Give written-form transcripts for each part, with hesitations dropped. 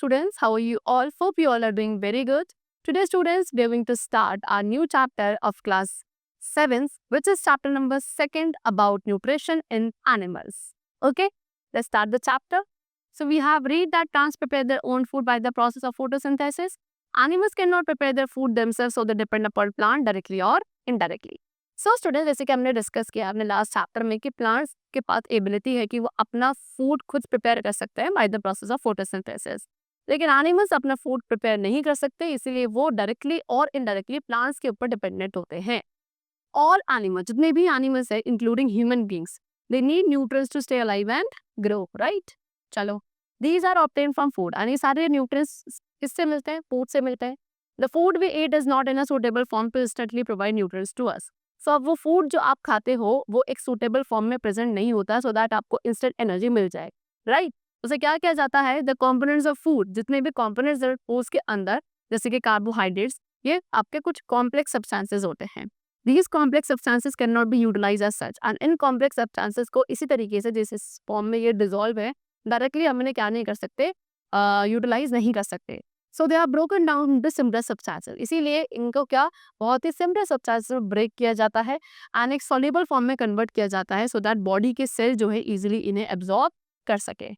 students, how are you all? Hope you all are doing very good. Today students, we are going to start our new chapter of class 7, which is chapter number 2 about nutrition in animals. Okay, let's start the chapter. So we have read that plants prepare their own food by the process of photosynthesis. Animals cannot prepare their food themselves, so they depend upon plant directly or indirectly. So student जैसे कि हमने discuss किया अपने last chapter में कि plants के पास ability है कि वो अपना फूड खुद प्रिपेयर कर सकते हैं by the process of photosynthesis, लेकिन एनिमल्स अपना फूड प्रिपेयर नहीं कर सकते, इसीलिए वो डायरेक्टली और इनडायरेक्टली प्लांट्स के ऊपर डिपेंडेंट होते हैं. ऑल एनिमल्स, जितने भी एनिमल्स है including human beings, they need nutrients to stay alive and grow, right. चलो, these are obtain from food, and ये सारे न्यूट्रिएंट्स किससे मिलते हैं? फूड से मिलते हैं. The food we eat is not in a suitable form to instantly provide nutrients to us. So अब वो फूड जो आप खाते हो वो एक सूटेबल फॉर्म में प्रेजेंट नहीं होता सो दैट आपको इंस्टेंट एनर्जी मिल जाए, राइट. उसे क्या किया जाता है? द कंपोनेंट्स ऑफ फूड, जितने भी कंपोनेंट्स हैं फूड के अंदर, जैसे कि कार्बोहाइड्रेट्स, ये आपके कुछ कॉम्प्लेक्स सब्सटेंसेस होते हैं. These complex substances can not be utilize as such, and in complex substances को इसी तरीके से जैसे फॉर्म में ये डिजोल्व है, डायरेक्टली हमने क्या नहीं कर सकते, यूटिलाइज नहीं कर सकते. So they are broken down into simple substances, इसीलिए इनको क्या बहुत ही सिंपल सब्सटेंसेस में ब्रेक किया जाता है एंड एक सॉल्युबल फॉर्म में कन्वर्ट किया जाता है सो दैट बॉडी के सेल जो है इजीली इन्हें एब्जॉर्ब कर सके.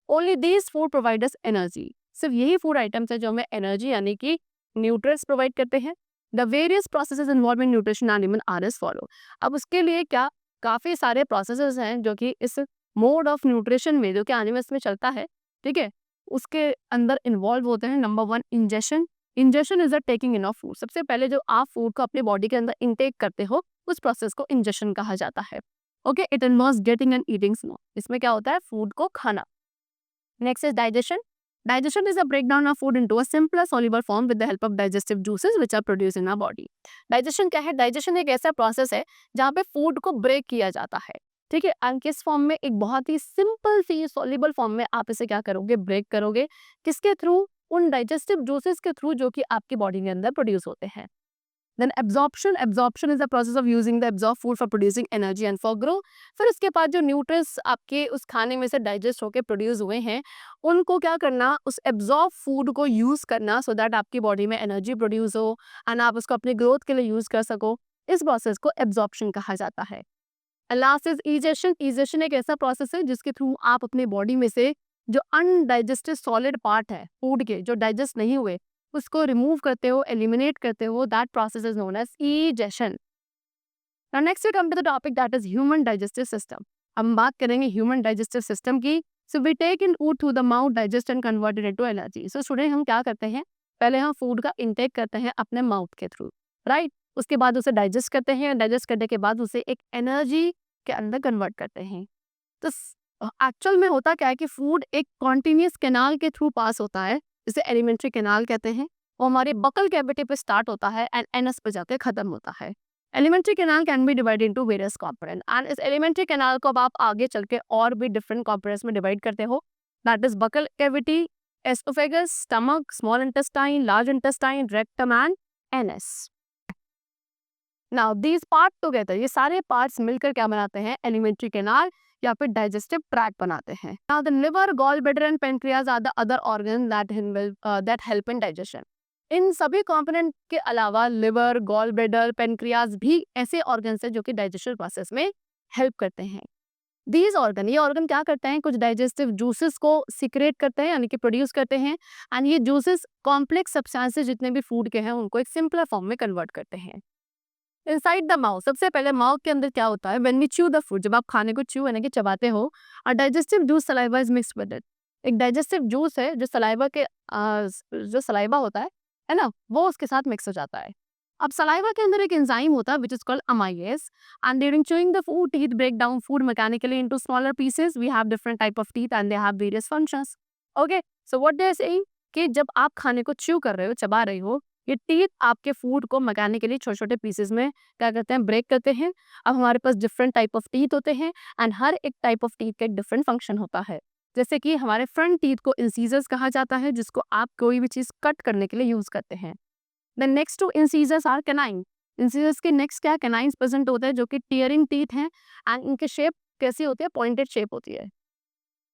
Only these food provide us energy, सिर्फ यही फूड आइटम्स है जो हमें एनर्जी यानी कि न्यूट्रिएंट्स प्रोवाइड करते हैं. The various processes involving nutrition animal are as follow. अब उसके लिए क्या काफ़ी सारे प्रोसेसेस हैं जो कि इस मोड ऑफ न्यूट्रिशन में जो कि एनिमल्स में चलता है, ठीक है, उसके अंदर इन्वॉल्व होते हैं. Number 1, ingestion. Ingestion is the taking in of food. सबसे पहले जो आप फूड को अपने बॉडी के अंदर इनटेक करते हो उस प्रोसेस को इंजेशन कहा जाता है. Okay, it involves getting and eating small. इसमें क्या होता है? फूड को खाना. Next is digestion. Digestion is a breakdown of food into a simpler soluble form with the help of digestive juices which are produced in our body. Digestion क्या है? Digestion एक ऐसा प्रोसेस है जहाँ पे फूड को ब्रेक किया जाता है, ठीक है, एंड किस फॉर्म में? एक बहुत ही सिंपल सी सॉल्युबल फॉर्म में आप इसे क्या करोगे? ब्रेक करोगे. किसके थ्रू? उन डाइजेस्टिव जूसेस के थ्रू जो कि आपकी बॉडी के अंदर प्रोड्यूस होते हैं. Then absorption. Absorption is the process of using the absorb food for producing energy and for grow. फिर उसके बाद जो न्यूट्रिएंट्स आपके उस खाने में से डाइजेस्ट होकर प्रोड्यूस हुए हैं उनको क्या करना? उस एब्जॉर्ब फूड को यूज करना सो दैट आपकी बॉडी में एनर्जी प्रोड्यूस हो एंड आप उसको अपनी ग्रोथ के लिए यूज कर सको. इस प्रोसेस को एब्जॉर्प्शन कहा जाता है. Last is egestion. इजेशन एक ऐसा प्रोसेस है जिसके थ्रू आप अपने बॉडी में से जो अनडाइजेस्टेड सॉलिड पार्ट है फूड के, जो डाइजेस्ट नहीं हुए, उसको रिमूव करते हो, एलिमिनेट करते हो. That process is known as egestion. Now next we come to the topic that is human digestive system. हम बात करेंगे ह्यूमन डाइजेस्टिव सिस्टम की. So we take in food through the mouth, digest and convert it into energy. So student, हम क्या करते हैं? पहले हम फूड का इंटेक करते हैं अपने माउथ के थ्रू, राइट. उसके बाद उसे डाइजेस्ट करते हैं, डाइजेस्ट करने के बाद उसे एक एनर्जी के अंदर कन्वर्ट करते हैं. तो एक्चुअल में होता क्या है कि फूड एक कॉन्टिन्यूस कैनाल के थ्रू पास होता है, जिसे एलिमेंट्री कैनाल कहते हैं. वो हमारे बकल कैविटी पे स्टार्ट होता है एंड एनस पे जाके खत्म होता है. Alimentary canal can be divided into various component, and इस एलिमेंट्री कैनाल को अब आप आगे चल के और भी डिफरेंट कंपोनेंट्स में डिवाइड करते हो. That is buccal cavity, oesophagus, stomach, small intestine, large intestine, rectum and anus. Now these part together, ये सारे पार्ट्स मिलकर क्या बनाते हैं? एलिमेंट्री कैनाल या फिर डाइजेस्टिव ट्रैक्ट बनाते हैं. Now the liver, gall bladder and pancreas are the other organ that help in digestion. इन सभी कंपोनेंट के अलावा लिवर, गॉल ब्लैडर, पेनक्रियाज भी ऐसे ऑर्गन्स हैं जो कि डाइजेशन प्रोसेस में हेल्प करते हैं. दीज ऑर्गन, ये ऑर्गन क्या करते हैं? कुछ डाइजेस्टिव जूसेस को सिक्रेट करते हैं यानी कि प्रोड्यूस करते हैं, एंड ये जूसेस कॉम्प्लेक्स सब्सटेंसेस जितने भी फूड के हैं उनको एक सिंपलर फॉर्म में कन्वर्ट करते हैं. इनसाइड द माउथ, सबसे पहले माउथ के अंदर क्या होता है? When we chew the food, जब आप खाने को च्यू यानी कि चबाते हो, और digestive juice saliva is mixed with it. एक डाइजेस्टिव जूस है जो सलाइवा के जो सलाइवा होता है ना, वो उसके साथ मिक्स हो जाता है. अब सलाइवा के अंदर एक एंजाइम होता है which is called amylase, and during chewing the food teeth break down food mechanically into smaller pieces. We have different type of teeth and they have various functions. Okay, so what they are saying कि जब आप खाने को chew कर रहे हो, चबा रहे हो, ये टीथ आपके फूड को मैकेनिकली छोटे छोटे पीसेस में क्या करते हैं? ब्रेक करते हैं. अब हमारे पास डिफरेंट टाइप ऑफ टीथ होते हैं एंड हर एक टाइप ऑफ टीथ का एक डिफरेंट फंक्शन होता है. जैसे कि हमारे फ्रंट टीथ को इंसीजर्स कहा जाता है, जिसको आप कोई भी चीज कट करने के लिए यूज करते हैं. Then next to incisors are canine. Incisors के नेक्स्ट क्या? कैनाइन्स प्रेजेंट होते हैं जो कि टीयरिंग टीथ हैं, एंड इनके शेप कैसी होती है? पॉइंटेड शेप होती है.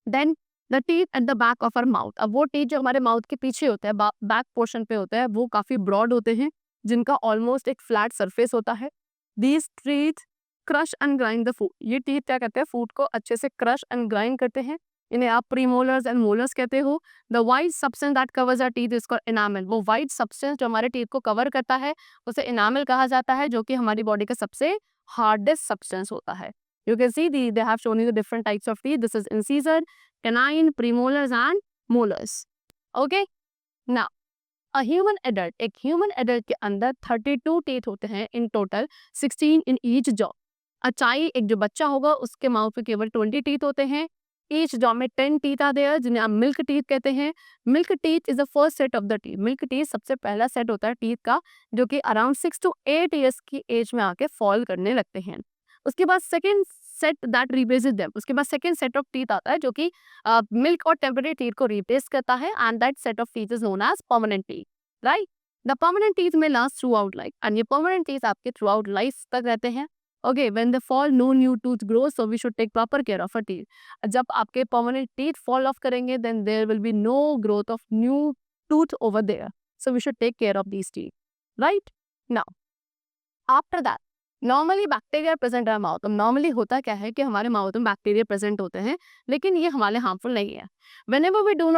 Then the teeth at the back of our mouth. अब वो टीथ जो हमारे माउथ के पीछे होते हैं, बैक पोर्शन पे होते हैं, वो काफी ब्रॉड होते हैं, जिनका ऑलमोस्ट एक फ्लैट सरफेस होता है। These teeth crush and grind the food. ये टीथ क्या कहते हैं, फूड को अच्छे से क्रश एंड ग्राइंड करते हैं। इन्हें आप प्रीमोलर्स एंड मोलर्स कहते हो। The white substance that covers our teeth is called enamel. वो वाइट सब्सटेंस जो हमारे टीथ को कवर करता है उसे एनामल कहा जाता है, जो कि हमारी बॉडी का सबसे हार्डेस्ट सब्सटेंस होता है। You can see they have shown you the different types of teeth. This is incisor, canine, premolars and molars. Okay? Now, a human adult, एक human adult के अंदर 32 teeth होते हैं in total, 16 in each jaw. अचाई एक जो बच्चा होगा उसके माउथ पे केवल 20 teeth होते हैं। Each jaw में 10 teeth are there, जिन्हें आप milk teeth कहते हैं। Milk teeth is the first set of the teeth. Milk teeth सबसे पहला सेट होता है teeth का, जो कि around 6 to 8 years की एज में आके फॉल करने लगते हैं। उसके बाद second set that replaces them, उसके बाद सेकेंड सेट ऑफ टीथ आता है जो कि मिल्क और टेम्परेरी टीथ को रिप्लेस करता है, and that set of teeth is known as permanent teeth, right. The permanent teeth may last throughout life, and ये परमानेंट टीथ आपके थ्रू आउट लाइफ तक रहते हैं। Okay, when they fall no new tooth grow, so we should take proper care of a teeth. जब आपके permanent teeth fall off करेंगे then there will be no growth of new tooth over there, so we should take care of these teeth, right. Now after that normally bacteria present है mouth. अब normally होता क्या है कि हमारे mouth में bacteria present होते हैं, लेकिन ये हमारे हार्मफुल नहीं है। Whenever we do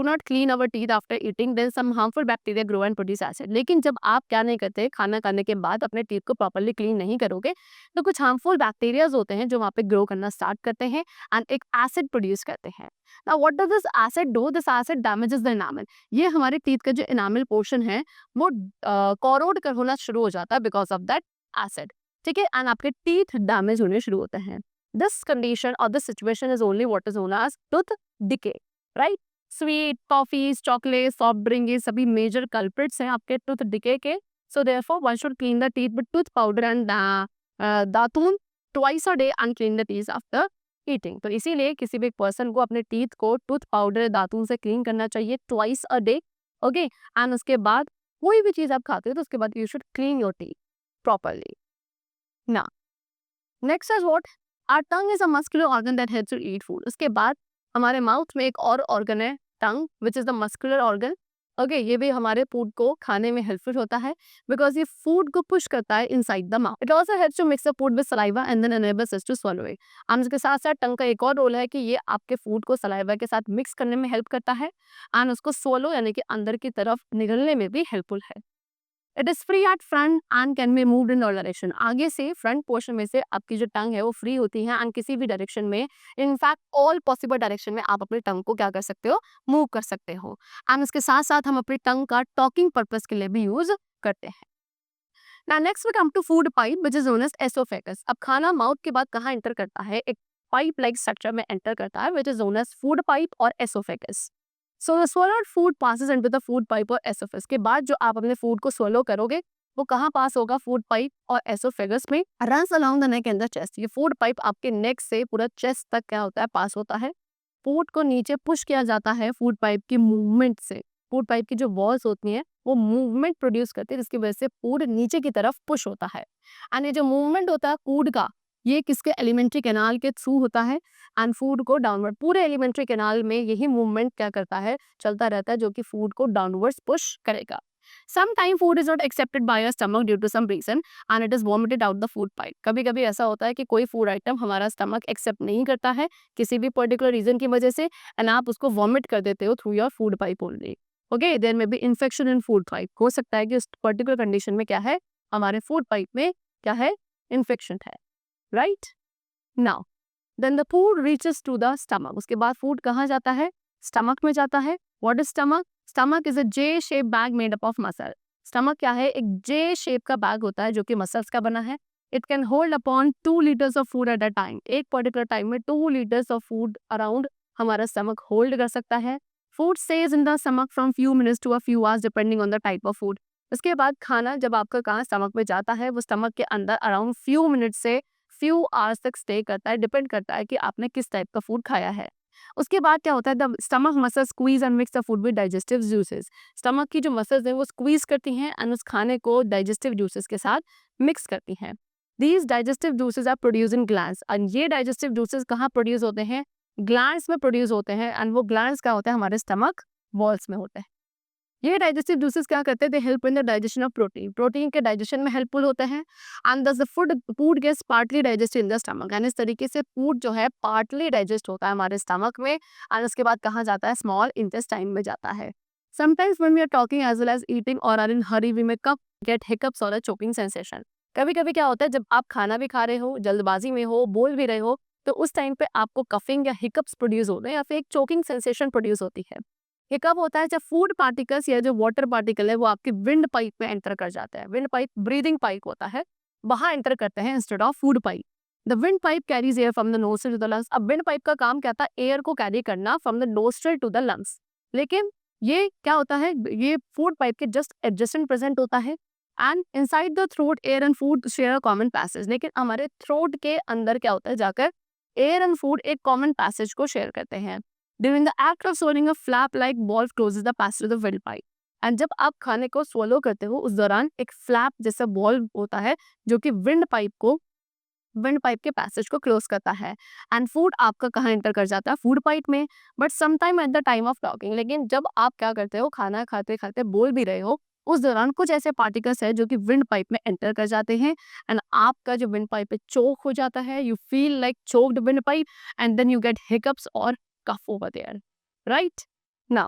not clean our teeth after eating, then some harmful bacteria grow and produce acid. लेकिन जब आप क्या नहीं करते, खाना खाने के बाद अपने टीथ को प्रॉपर्ली क्लीन नहीं करोगे, तो कुछ हार्मफुल बैक्टीरियाज होते हैं जो वहाँ पे ग्रो करना स्टार्ट करते हैं एंड एक एसिड प्रोड्यूस करते हैं। Now what does this acid do? This acid damages the enamel. ये हमारे टीथ का जो एनामल पोर्शन है वो कोरोड कर होना शुरू हो जाता है बिकॉज ऑफ दैट एसिड, ठीक है, एंड आपके टीथ डैमेज होने शुरू होते हैं। दिस कंडीशन और this situation is only what is known as tooth decay, right. Sweet, toffees, chocolate, soft drink, ये सभी मेजर कल्प्रिट्स हैं आपके टूथ डिके के। So therefore one should clean the teeth with tooth powder and datun twice a day and clean the teeth after eating. तो इसीलिए किसी भी person को अपने टीथ को टूथ पाउडर दातून से क्लीन करना चाहिए twice a day, okay. And उसके बाद कोई भी चीज आप खाते हो तो उसके बाद you should clean your teeth properly. Now, next is what? Our tongue is a muscular organ that helps to eat food. उसके बाद हमारे माउथ में एक और ऑर्गन है टंग, which is the muscular organ. Okay, ये भी हमारे फूड को खाने में हेल्पफुल होता है बिकॉज ये फूड को पुश करता है inside the mouth. It also helps to mix the food with saliva and then enables us to swallow it. And इसके साथ साथ टंग का एक और रोल है कि ये आपके फूड को सलाइवा के साथ मिक्स करने में हेल्प करता है एंड उसको स्वलो यानी कि अंदर की तरफ निगलने में भी हेल्पफुल है। It is free at front end can be moved in all direction. आगे से फ्रंट पोर्शन में से आपकी जो टंग है वो फ्री होती है एंड किसी भी डायरेक्शन में, इनफैक्ट ऑल पॉसिबल डायरेक्शन में आप अपनी टंग को क्या कर सकते हो, मूव कर सकते हो। एंड इसके साथ साथ हम अपनी टंग का टॉकिंग पर्पस के लिए भी यूज करते हैं। Now next we come to food pipe which is known as esophagus. अब खाना माउथ के बाद कहाँ एंटर करता है, एक पाइप लाइक स्ट्रक्चर में एंटर करता है which is known as food pipe और esophagus. So the swallowed food passes into the food pipe और esophagus। के बाद जो आप अपने फूड को swallow करोगे वो कहाँ पास होगा, फूड पाइप और esophagus में। runs along the neck and the chest। ये फूड पाइप आपके नेक से पूरा चेस्ट तक क्या होता है, पास होता है। फूड को नीचे पुश किया जाता है फूड पाइप की मूवमेंट से। फूड पाइप की जो वॉल्स होती हैं वो मूवमेंट प्रोड्यूस करती है जिसकी वजह से फूड नीचे की तरफ पुश होता है। एंड ये जो मूवमेंट होता है फूड का, ये किसके, एलिमेंट्री कैनाल के थ्रू होता है एंड फूड को डाउनवर्ड, पूरे एलिमेंट्री कैनाल में यही मूवमेंट क्या करता है, चलता रहता है, जो कि फूड को डाउनवर्ड्स पुश करेगा। Sometimes food is not accepted by our stomach due to some reason and it is vomited out the food pipe। कभी कभी ऐसा होता है कि कोई फूड आइटम हमारा स्टमक एक्सेप्ट नहीं करता है किसी भी पर्टिकुलर रीजन की वजह से एंड आप उसको वॉमिट कर देते हो through your food pipe only. Okay, there may be infection in food pipe. हो सकता है कि उस पर्टिकुलर कंडीशन में क्या है, हमारे फूड पाइप में क्या है, इन्फेक्शन है, right. Now then the food reaches to the stomach. उसके बाद फूड कहाँ जाता है, स्टमक में जाता है। What is stomach? Stomach is a J shape bag made up of muscle. Stomach क्या है, एक जे शेप का बैग होता है जो कि मसल्स का बना है। It can hold upon 2 liters of food at a time. एक पर्टिकुलर टाइम में 2 लीटर्स ऑफ फूड अराउंड हमारा स्टमक होल्ड कर सकता है। Food stage in the stomach from few minutes to a few hours depending on the type of food. उसके बाद खाना जब आपका कहाँ स्टमक में जाता है वो स्टमक के अंदर अराउंड फ्यू मिनट से फ्यू आवर्स तक स्टे करता है, डिपेंड करता है कि आपने किस टाइप का फूड खाया है। उसके बाद क्या होता है, the stomach muscle squeeze and mix the food with digestive juices. Stomach की जो मसल्स हैं वो स्क्वीज करती हैं एंड उस खाने को डाइजेस्टिव जूसेस के साथ मिक्स करती हैं। These digestive juices are produce in glands. और ये डाइजेस्टिव जूसेस कहाँ प्रोड्यूस होते हैं, ग्लैंड्स में प्रोड्यूस होते हैं एंड वो ग्लैंड्स क्या होते हैं हमारे स्टमक वॉल्स में होते हैं। ये डाइजेस्टिव जूसेस क्या करते हैं, they help in the digestion of protein, protein के डाइजेशन में हेल्पफुल होते हैं and thus the food gets partly digest in the stomach, यानी इस तरीके से फूड जो है पार्टली डाइजेस्ट होता है हमारे स्टमक में एंड उसके बाद कहाँ जाता है, स्मॉल इंटेस्टाइन में जाता है। Sometimes when we are talking as well as eating or are in hurry we may cough get hiccups or a choking sensation. कभी कभी क्या होता है, जब आप खाना भी खा रहे हो, जल्दबाजी में हो, बोल भी रहे हो, तो उस टाइम पे आपको कफिंग या हिकअप्स प्रोड्यूस होते हैं या फिर एक चोकिंग सेंसेशन प्रोड्यूस होती है। ये कब होता है, जब फूड पार्टिकल्स या जो वाटर पार्टिकल है वो आपके विंड पाइप में एंटर कर जाता है। विंड पाइप ब्रीदिंग पाइप होता है, वहां एंटर करते हैं instead of food pipe. The wind pipe carries air from the nostril to the lungs. अब विंड पाइप का काम क्या था, एयर को कैरी करना from the nostril to the lungs. लेकिन ये क्या होता है, ये फूड पाइप के जस्ट एडजेसेंट प्रेजेंट होता है and inside the throat air and food share a common passage. लेकिन हमारे थ्रोट के अंदर क्या होता है, जाकर एयर एंड फूड एक कॉमन पैसेज को शेयर करते हैं। During the act of swallowing, a flap-like valve closes the passage of the windpipe. And जब आप खाने को swallow करते हो, उस दौरान एक फ्लैप जैसा वॉल्व होता है जो कि विंड पाइप के पैसेज को क्लोज करता है एंड फूड आपका कहाँ एंटर कर जाता है, फूड पाइप में। But sometime at the time of talking, लेकिन जब आप क्या करते हो, खाना खाते खाते बोल भी रहे हो, उस दौरान कुछ ऐसे पार्टिकल्स है जो कि विंड पाइप में एंटर कर जाते हैं एंड आपका जो विंड पाइप है चोक हो जाता है। You feel like choked wind pipe and then you get hiccups और cough over there, right? Now,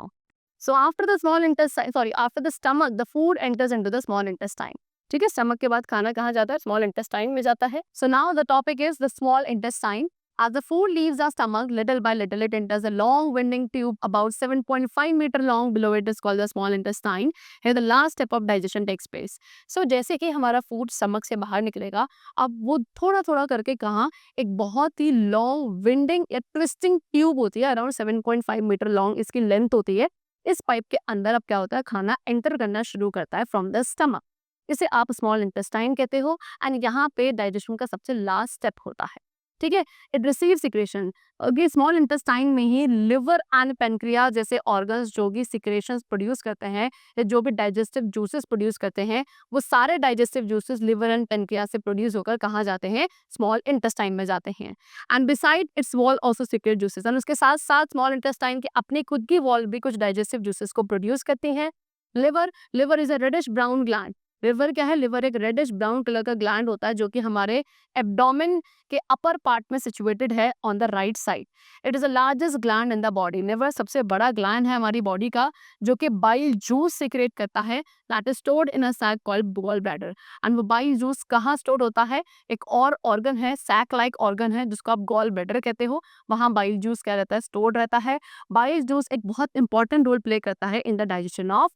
so after the small intestine, sorry, after the stomach, the food enters into the small intestine. ठीक है, stomach के बाद खाना कहाँ जाता है, small intestine में जाता है। So now the topic is the small intestine. As the food leaves our stomach, little by little, it enters a long winding tube about 7.5 meter long. Below it is called the small intestine. Here the last step of digestion takes place. So जैसे कि हमारा food stomach से बाहर निकलेगा, अब वो थोड़ा थोड़ा करके कहाँ, एक बहुत ही लॉन्ग विंडिंग या ट्विस्टिंग ट्यूब होती है, अराउंड 7.5 मीटर लॉन्ग इसकी लेंथ होती है। इस पाइप के अंदर अब क्या होता है, खाना एंटर करना शुरू करता है फ्रॉम द स्टमक। इसे आप स्मॉल इंटेस्टाइन कहते हो एंड यहाँ पे डाइजेशन का सबसे लास्ट स्टेप होता है। ठीक है, इट रिसीव सिक्रेशन। ये स्मॉल इंटेस्टाइन में ही लिवर एंड पेनक्रियाज जैसे ऑर्गन्स जो भी सिक्रेशंस प्रोड्यूस करते हैं या जो भी डाइजेस्टिव जूसेस प्रोड्यूस करते हैं, वो सारे digestive juices liver and pancreas से प्रोड्यूस होकर कहाँ जाते हैं, स्मॉल इंटेस्टाइन में जाते हैं। And beside its wall also secrete juices, and उसके साथ साथ स्मॉल इंटेस्टाइन की अपनी खुद की वॉल भी कुछ डाइजेस्टिव जूसेस को प्रोड्यूस करती है। Liver is a reddish brown gland. Liver क्या है, लिवर एक रेडिश ब्राउन कलर का ग्लैंड होता है जो कि हमारे एब्डोमेन के अपर पार्ट में सिचुएटेड है on the right side. It is the largest gland in the body. Liver सबसे बड़ा ग्लैंड है हमारी बॉडी का जो कि बाइल जूस सिक्रेट करता है, that is stored in a sac called gall bladder. And वो बाइल जूस कहाँ स्टोर होता है, एक और ऑर्गन है, सैक लाइक ऑर्गन है जिसको आप गॉल ब्लैडर कहते हो, वहाँ बाइल जूस क्या रहता है, स्टोर्ड रहता है। बाइल जूस एक बहुत इंपॉर्टेंट रोल प्ले करता है in the digestion of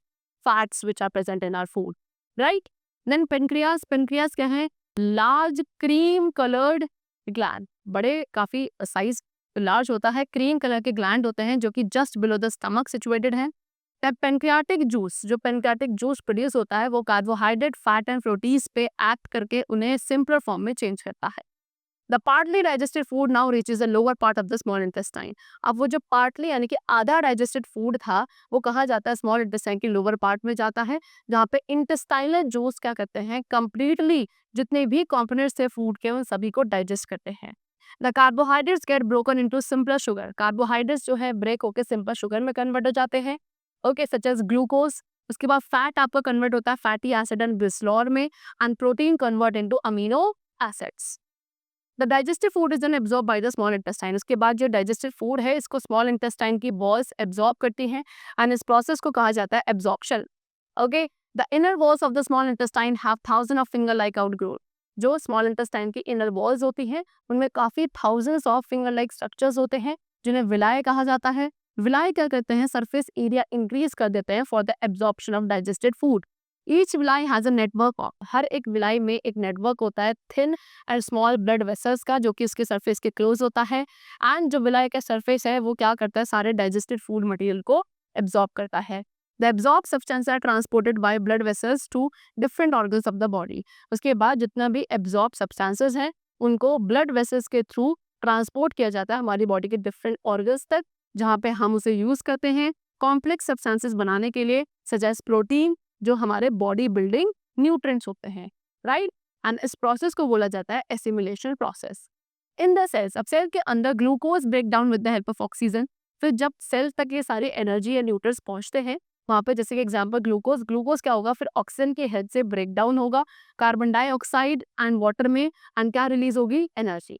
fats which are present in our food, right. Then pancreas, pancreas क्या है, लार्ज क्रीम कलर्ड ग्लैंड, बड़े काफी साइज लार्ज होता है, क्रीम कलर के ग्लैंड होते हैं जो कि just below the stomach situated है। तब पेनक्रियाटिक जूस, जो पेनक्रियाटिक जूस प्रोड्यूस होता है वो कार्बोहाइड्रेट, फैट एंड प्रोटीन्स पे एक्ट करके उन्हें सिंपलर फॉर्म में चेंज करता है। The partly digested food now reaches the lower part of the small intestine. अब वो जो पार्टली यानी कि आधा डाइजेस्टेड फूड था वो कहाँ जाता है, स्मॉल इंटेस्टाइन की लोअर पार्ट में जाता है, जहाँ पे इंटेस्टाइनल जूस क्या करते हैं, कंप्लीटली जितने भी कॉम्पोनेंट्स थे फूड के उन सभी को डाइजेस्ट करते हैं। The carbohydrates get broken into simpler sugar. Carbohydrates जो है ब्रेक होकर सिंपल शुगर में कन्वर्ट हो जाते हैं, ओके, सच एज ग्लूकोज। उसके बाद फैट आपका कन्वर्ट होता है फैटी एसिड एंड ग्लिसरॉल में, and protein convert into amino acids. The digestive food is then absorb by the small intestine. उसके बाद जो डाइजेस्टिव फूड है इसको स्मॉल इंटेस्टाइन की वॉल्स एब्जॉर्ब करती हैं एंड इस प्रोसेस को कहा जाता है absorption, okay. The inner walls of the small intestine have thousand of finger like outgrowth. जो स्मॉल इंटेस्टाइन की इनर वॉल्स होती हैं उनमें काफी thousands of finger like structures होते हैं जिन्हें विलाय कहा जाता है। विलाय क्या करते हैं, सरफेस एरिया इंक्रीज कर देते हैं for the absorption of digested food. Each villi has a network of, हर एक विलाई में एक नेटवर्क होता है thin and small blood vessels का जो कि उसके सरफेस के क्लोज होता है। एंड जो विलाई का सरफेस है वो क्या करता है, सारे डाइजेस्टेड फूड मटेरियल को एब्जॉर्ब करता है। The absorb substance are transported by blood vessels to different organs of the body. उसके बाद जितना भी एब्जॉर्ब सब्सटेंसेस हैं उनको ब्लड वेसल्स के थ्रू ट्रांसपोर्ट किया जाता है हमारी बॉडी के डिफरेंट ऑर्गन्स तक, जहाँ पे हम उसे यूज करते हैं कॉम्प्लेक्स सब्सटेंसेस बनाने के लिए, सच एज प्रोटीन जो हमारे बॉडी बिल्डिंग न्यूट्रिएंट्स होते हैं, राइट। एंड इस प्रोसेस को बोला जाता है assimilation process. In the cells, अब सेल के अंदर glucose break down with the help of oxygen. फिर जब सेल तक ये सारे एनर्जी या न्यूट्रल्स पहुंचते हैं, वहाँ पे जैसे कि एग्जांपल ग्लूकोज, ग्लूकोज क्या होगा फिर ऑक्सीजन के हेल्प से ब्रेक डाउन होगा कार्बन डाइऑक्साइड एंड वाटर में, एंड क्या रिलीज होगी, energy.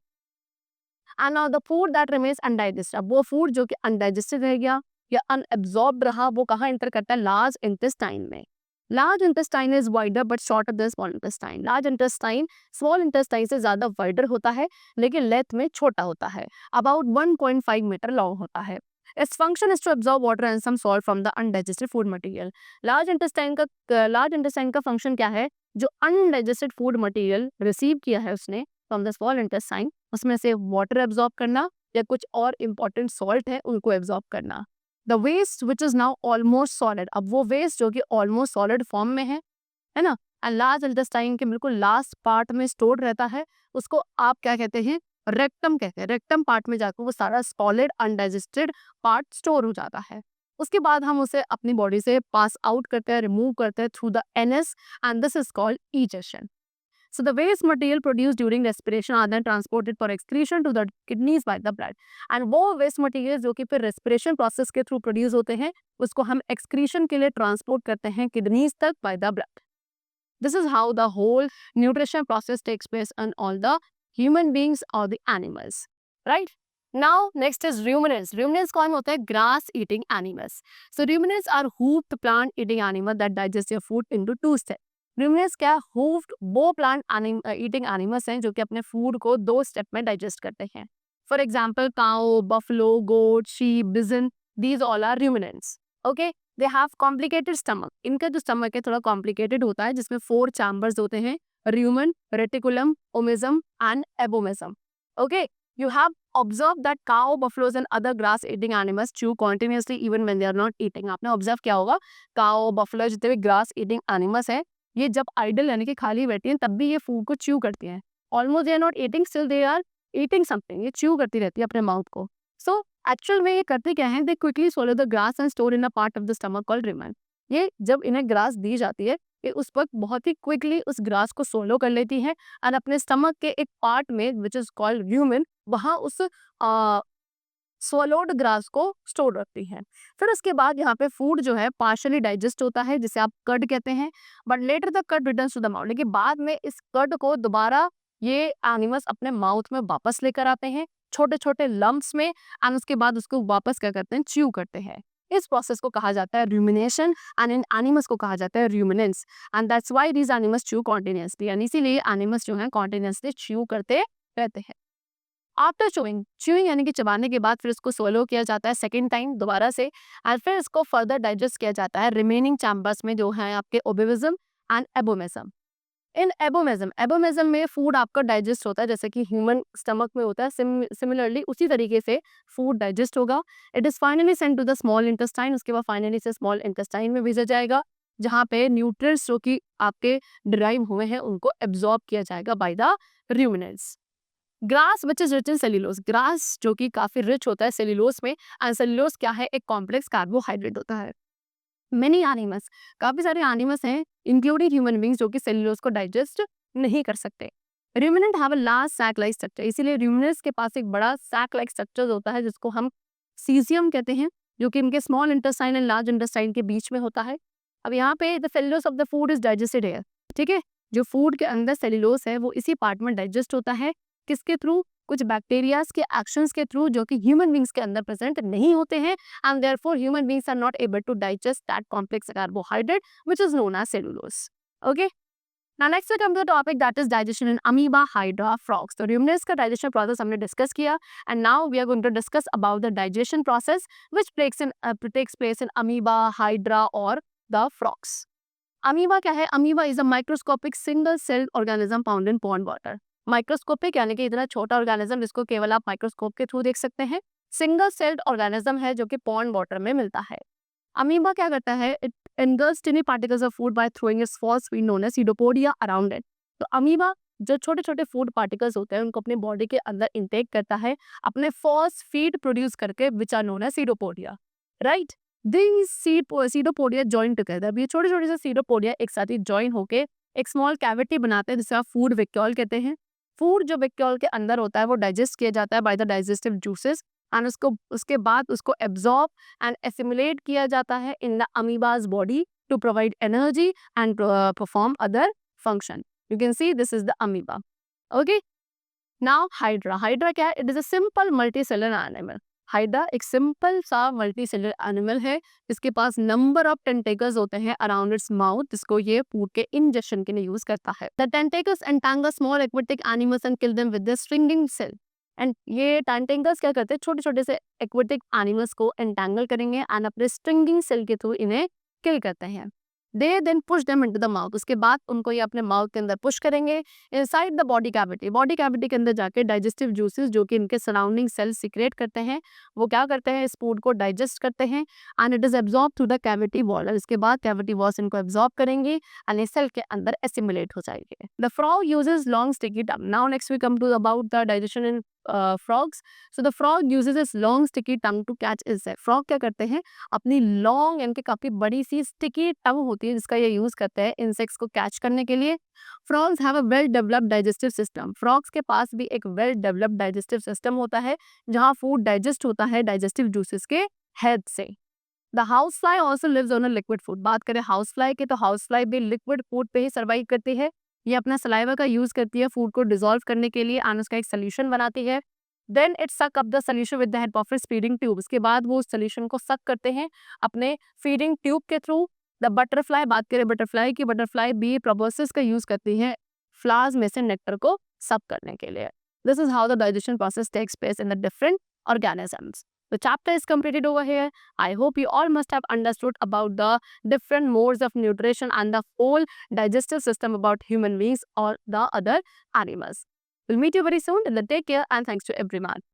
And now the food that remains undigested, अब वो फूड जो कि अनडाइजेस्टेड रह गया या अनएब्जॉर्ब्ड रहा, वो कहाँ एंटर करता है, लार्ज इंटेस्टाइन में। Large intestine is wider but shorter than small intestine. Large intestine small intestine से ज्यादा वाइडर होता है लेकिन लेंथ में छोटा होता है, अबाउट 1.5 मीटर लॉन्ग होता है। Its function is to absorb water and some salt from the undigested food material. Large intestine का फंक्शन क्या है, जो अनडाइजेस्टेड फूड मटेरियल रिसीव किया है उसने फ्रॉम द स्मॉल इंटेस्टाइन, उसमें से वाटर एब्जॉर्ब करना या कुछ और इंपॉर्टेंट सॉल्ट है उनको एब्जॉर्ब करना। The waste which is now almost solid, अब वो वेस्ट जो कि ऑलमोस्ट सॉलिड फॉर्म में है ना, एंड लार्ज इंटेस्टाइन के बिल्कुल लास्ट पार्ट में स्टोर रहता है, उसको आप क्या कहते हैं, रेक्टम कहते हैं। रेक्टम पार्ट में जाकर वो सारा सॉलिड अनडाइजेस्टेड पार्ट स्टोर हो जाता है। उसके बाद हम उसे अपनी बॉडी से पास आउट करते हैं, रिमूव करते हैं through the NS, and this is called egestion. So the waste material produced during respiration are then transported for excretion to the kidneys by the blood. And वो waste material जो कि फिर respiration process के through produce होते हैं, उसको हम excretion के लिए transport करते हैं kidneys तक by the blood. This is how the whole nutrition process takes place on all the human beings or the animals, right? Now next is ruminants. Ruminants कौन होते हैं, grass eating animals. So ruminants are hoofed plant eating animal that digest their food into two steps. Ruminants क्या, hoofed वो plant eating animals हैं जो कि अपने food को दो step में digest करते हैं. For example, cow, buffalo, goat, sheep, bison, these all are ruminants. Okay, they have complicated stomach. इनका जो stomach है थोड़ा complicated होता है, जिसमें 4 chambers होते हैं, rumen, reticulum, omasum and abomasum. Okay, you have observed that cow, buffaloes and other grass eating animals chew continuously even when they are not eating. आपने observe किया होगा, cow, buffalo जितने भी grass eating animals हैं, ये जब idle यानी कि खाली बैठी हैं तब भी ये food को chew करती हैं. Almost they are not eating, still they are eating something. ये chew करती रहती है अपने mouth को. So एक्चुअल में ये करते क्या हैं, दे quickly swallow the grass and store in a part of the stomach called rumen. ये जब इन्हें ग्रास दी जाती है, ये उस वक्त बहुत ही क्विकली उस ग्रास को सोलो कर लेती है और अपने स्टमक के एक पार्ट में विच इज कॉल्ड र्यूमेन, वहाँ उस स्वलोड ग्रास को स्टोर रखती है। फिर उसके बाद यहाँ पे फूड जो है पार्शली डाइजेस्ट होता है, जिसे आप कर्ड कहते हैं, but later the curd returns to the mouth. लेकिन बाद में इस कर्ड को दोबारा ये एनिमल्स अपने माउथ में वापस लेकर आते हैं छोटे छोटे लम्प्स में, एंड उसके बाद उसको वापस क्या करते हैं, च्यू करते हैं। इस प्रोसेस को कहा जाता है रूमिनेशन, एंड इन एनिमल्स को कहा जाता है rumination, and that's why these animals chew continuously, यानी इसीलिए एनिमल्स जो हैं कॉन्टिन्यूअसली च्यू करते रहते हैं। आफ्टर च्यूइंग, च्यूइंग यानी कि चबाने के बाद फिर इसको swallow किया जाता है सेकेंड टाइम दोबारा से, एंड फिर इसको फर्दर डाइजेस्ट किया जाता है रिमेनिंग चैम्बर्स में जो है आपके ओबेविज्म एंड एबोमेज्म। इन एबोमेज्म में फूड आपका डाइजेस्ट होता है जैसे कि ह्यूमन स्टमक में होता है, सिमिलरली उसी तरीके से फूड डाइजेस्ट होगा। It is finally send to the small intestine, उसके बाद फाइनली से स्मॉल इंटेस्टाइन में भेजा जाएगा, जहाँ पे न्यूट्रिएंट्स जो कि आपके डिराइव हुए हैं उनको एब्जॉर्ब किया जाएगा by the ruminants. Grass which is rich in cellulose, grass जो कि काफी रिच होता है सेल्यूलोज में, एंड सेल्यूलोज क्या है, एक कॉम्प्लेक्स कार्बोहाइड्रेट होता है। मेनी एनिमल्स, काफी सारे एनिमल्स हैं इंक्लूडिंग ह्यूमन बींग्स जो कि सेल्यूलोज को डाइजेस्ट नहीं कर सकते। Ruminant have a large sac like structure, इसीलिए रूमिनेंट्स के पास एक बड़ा सैक लाइक स्ट्रक्चर होता है जिसको हम सीजियम कहते हैं, जो कि इनके small intestine and large intestine के बीच में होता है। अब यहाँ पे the cellulose of the food is digested here, ठीक है, जो फूड के अंदर सेल्यूलोज है वो इसी पार्ट में डाइजेस्ट होता है, किसके थ्रू, कुछ बैक्टीरियाज के एक्शंस के थ्रू जो कि ह्यूमन बींग्स के अंदर प्रेजेंट नहीं होते हैं, and therefore human beings are not able to digest that complex carbohydrate which is known as cellulose. Okay, now next we come to the topic that is digestion in amoeba, hydra, frogs. तो ruminants का digestion process हमने discuss किया, and now we are going to discuss about the digestion process which takes place in amoeba, hydra और the frogs. Amoeba क्या है, amoeba is a microscopic single celled organism found in pond water. Microscopic यानी कि इतना छोटा organism जिसको केवल आप माइक्रोस्कोप के थ्रू देख सकते हैं, सिंगल सेल्ड ऑर्गेनिज्म है जो कि पॉन्ड वाटर में मिलता है। अमीबा क्या करता है, it engulfs tiny particles of food by throwing its false feet known as pseudopodia around it. तो अमीबा जो छोटे छोटे फूड पार्टिकल्स होते हैं उनको अपने बॉडी के अंदर इंटेक करता है अपने फॉल्स फीड प्रोड्यूस करके, which are known as pseudopodia, right. These pseudopodia join together, ये छोटे छोटे से सीडोपोडिया एक साथ ही जॉइन होके एक स्मॉल कैविटी बनाते हैं जिसे आप फूड वैक्यूल कहते हैं। फूड जो वैक्यूल के अंदर होता है वो डाइजेस्ट किया जाता है by the digestive juices and उसके बाद उसको एब्जॉर्ब एंड एसिमुलेट किया जाता है in the amoeba's body to provide energy and perform other function. You can see this is the amoeba. Okay. Now Hydra. Hydra क्या है? It is a simple multicellular animal. Hydra एक simple सा multicellular animal है इसके पास number of tentacles होते हैं around its mouth जिसको ये food के ingestion के लिए use करता है. The tentacles entangle small aquatic animals and kill them with their stinging cell. And ये टेंटेकल्स क्या करते हैं छोटे छोटे से एक्वेटिक एनिमल्स को एंटेंगल करेंगे एंड अपने स्ट्रिंगिंग सेल के थ्रू इन्हें किल करते हैं. They then push them into the mouth. उसके बाद उनको ये अपने माउथ के अंदर पुश करेंगे इनसाइड द बॉडी कैविटी के अंदर जाके डाइजेस्टिव जूसेस जो कि इनके सराउंडिंग सेल सीक्रेट करते हैं वो क्या करते हैं इस फूड को डाइजेस्ट करते हैं and it is absorb through the cavity wall. इसके बाद कैविटी वॉल्स इनको एब्जॉर्ब करेंगे एंड इस सेल के अंदर एसिमुलेट हो जाएंगे. The frog uses long sticky tongue. Now next we come to about the digestion in frogs. So the frog uses its long sticky tongue to catch insect. Frog क्या करते हैं अपनी long यानी कि काफी बड़ी सी स्टिकी टंग होती है जिसका ये यूज करते हैं इंसेक्ट्स को कैच करने के लिए. Frogs have a well developed digestive system. Frogs के पास भी एक वेल डेवलप्ड डाइजेस्टिव सिस्टम होता है जहाँ फूड डाइजेस्ट होता है डाइजेस्टिव जूसेस के हेल्प से. The house fly also lives on a liquid food. बात करें हाउस फ्लाई की तो हाउस फ्लाई भी लिक्विड फूड पे ही सर्वाइव करती है. ये अपना सलाइवा का यूज करती है फूड को डिसॉल्व करने के लिए एंड उसका एक सोल्यूशन बनाती है. देन इट सक up the solution with the help of its feeding tube. इसके बाद वो उस सोल्यूशन को सक करते हैं अपने फीडिंग ट्यूब के थ्रू. The butterfly. बात करें बटरफ्लाई की, बटरफ्लाई बी प्रोबोसिस का यूज करती है फ्लावर्स में से नेक्टर को सक करने के लिए. This is how the digestion process takes place in the different organisms. The chapter is completed over here. I hope you all must have understood about the different modes of nutrition and the whole digestive system about human beings or the other animals. We'll meet you very soon. Take care and thanks to everyone.